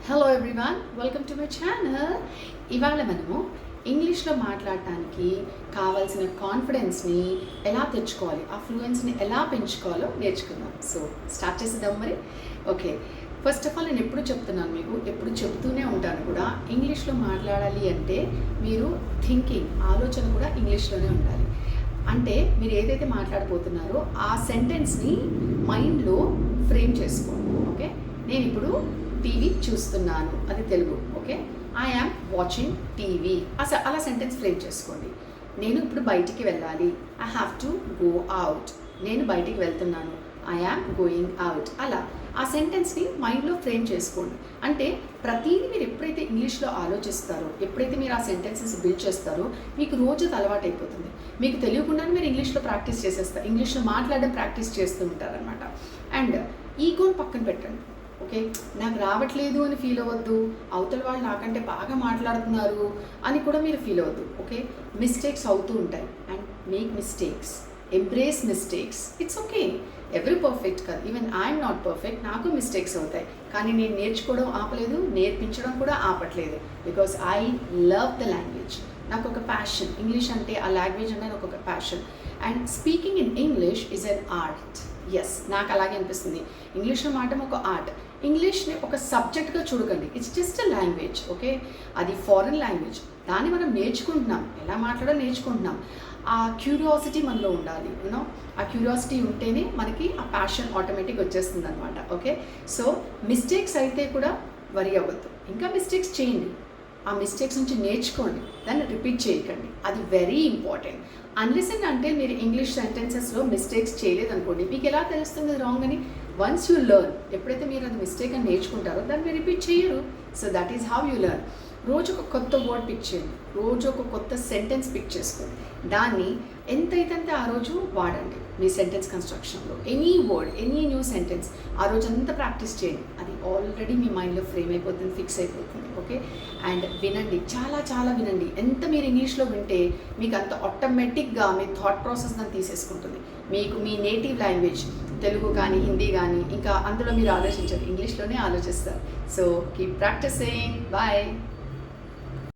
Hello everyone, welcome to my channel. ఇవాళ మనము ఇంగ్లీష్లో మాట్లాడటానికి కావాల్సిన కాన్ఫిడెన్స్ని ఎలా తెచ్చుకోవాలి, ఆ ఫ్లూయెన్స్ని ఎలా పెంచుకోవాలో నేర్చుకుందాం. సో స్టార్ట్ చేసేద్దాం మరి. ఓకే, ఫస్ట్ ఆఫ్ ఆల్ నేను ఎప్పుడు చెప్తున్నాను, మీకు ఎప్పుడు చెప్తూనే ఉంటాను కూడా, ఇంగ్లీష్లో మాట్లాడాలి అంటే మీరు ఆలోచన కూడా ఇంగ్లీష్లోనే ఉండాలి. అంటే మీరు ఏదైతే మాట్లాడబోతున్నారో ఆ సెంటెన్స్ని మైండ్లో ఫ్రేమ్ చేసుకోండి. ఓకే, నేను ఇప్పుడు టీవీ చూస్తున్నాను, అది Telugu. Okay, I am watching TV, అలా సెంటెన్స్ ఫ్రేమ్ చేసుకోండి. నేను ఇప్పుడు బయటికి వెళ్ళాలి, I have to go out, నేను బయటికి వెళ్తున్నాను, ఐ యామ్ గోయింగ్ అవుట్. అలా ఆ సెంటెన్స్ని మైండ్లో ఫ్రేమ్ చేసుకోండి. అంటే ప్రతిదీ మీరు ఎప్పుడైతే ఇంగ్లీష్లో ఆలోచిస్తారో, ఎప్పుడైతే మీరు ఆ సెంటెన్సెస్ బిల్డ్ చేస్తారో, మీకు రోజు అలవాటు అయిపోతుంది. మీకు తెలియకుండానే మీరు ఇంగ్లీష్లో ప్రాక్టీస్ చేసేస్తారు, ఇంగ్లీష్లో మాట్లాడడం ప్రాక్టీస్ చేస్తూ ఉంటారనమాట. అండ్ ఈగోని పక్కన పెట్టండి. ఓకే, నాకు రావట్లేదు అని ఫీల్ అవ్వద్దు, అవతల వాళ్ళు నాకంటే బాగా మాట్లాడుతున్నారు అని కూడా మీరు ఫీల్ అవ్వద్దు. ఓకే, మిస్టేక్స్ అవుతూ ఉంటాయి and make mistakes, embrace mistakes. It's okay, every perfect కాదు, ఈవెన్ ఐఎమ్ నాట్ పర్ఫెక్ట్, నాకు మిస్టేక్స్ అవుతాయి. కానీ నేను నేర్చుకోవడం ఆపలేదు, నేర్పించడం కూడా ఆపట్లేదు. Because I love the language. నాకు ఒక ప్యాషన్, ఇంగ్లీష్ అంటే ఆ లాంగ్వేజ్ అంటే నాకు ఒక passion. And speaking in English is an art. Yes, నాకు అలాగే అనిపిస్తుంది. ఇంగ్లీష్లో మాట ఒక ఆర్ట్. ఇంగ్లీష్ని ఒక సబ్జెక్ట్గా చూడకండి, it's just a language. Okay, అది ఫారెన్ లాంగ్వేజ్, దాన్ని మనం నేర్చుకుంటున్నాం, ఎలా మాట్లాడాలో నేర్చుకుంటున్నాం. ఆ క్యూరియాసిటీ మనలో ఉండాలి. యూనో, ఆ క్యూరియాసిటీ ఉంటేనే మనకి ఆ ప్యాషన్ ఆటోమేటిక్ వచ్చేస్తుంది అనమాట. ఓకే, సో మిస్టేక్స్ అయితే కూడా వరి అవ్వద్దు, ఇంకా మిస్టేక్స్ చేయండి, ఆ మిస్టేక్స్ నుంచి నేర్చుకోండి, దాన్ని రిపీట్ చేయకండి. అది వెరీ ఇంపార్టెంట్. అన్లెస్ అండ్ అంటే మీరు ఇంగ్లీష్ సెంటెన్సెస్లో మిస్టేక్స్ చేయలేదనుకోండి, మీకు ఎలా తెలుస్తుంది రాంగ్ అని? వన్స్ యూ లెర్న్, ఎప్పుడైతే మీరు అది మిస్టేక్ అని నేర్చుకుంటారో దాన్ని మీరు రిపీట్ చేయరు. So that is how you learn. రోజు ఒక కొత్త వర్డ్ పిక్ చేయండి, రోజు ఒక కొత్త సెంటెన్స్ పిక్ చేసుకోండి, దాన్ని ఎంతైతే ఆ రోజు వాడండి మీ సెంటెన్స్ కన్స్ట్రక్షన్లో. Any word, any new sentence ఆ రోజు అంతా ప్రాక్టీస్ చేయండి, అది ఆల్రెడీ మీ మైండ్లో ఫ్రేమ్ అయిపోతుంది, ఫిక్స్ అయిపోతుంది. ఓకే, అండ్ వినండి, చాలా చాలా వినండి. ఎంత మీరు ఇంగ్లీష్లో వింటే మీకు అంత ఆటోమేటిక్గా మీ థాట్ ప్రాసెస్ దాన్ని తీసేసుకుంటుంది. మీకు మీ నేటివ్ లాంగ్వేజ్ తెలుగు కానీ హిందీ కానీ ఇంకా అందులో మీరు ఆలోచించరు, ఇంగ్లీష్లోనే ఆలోచిస్తారు. So keep practising. బాయ్.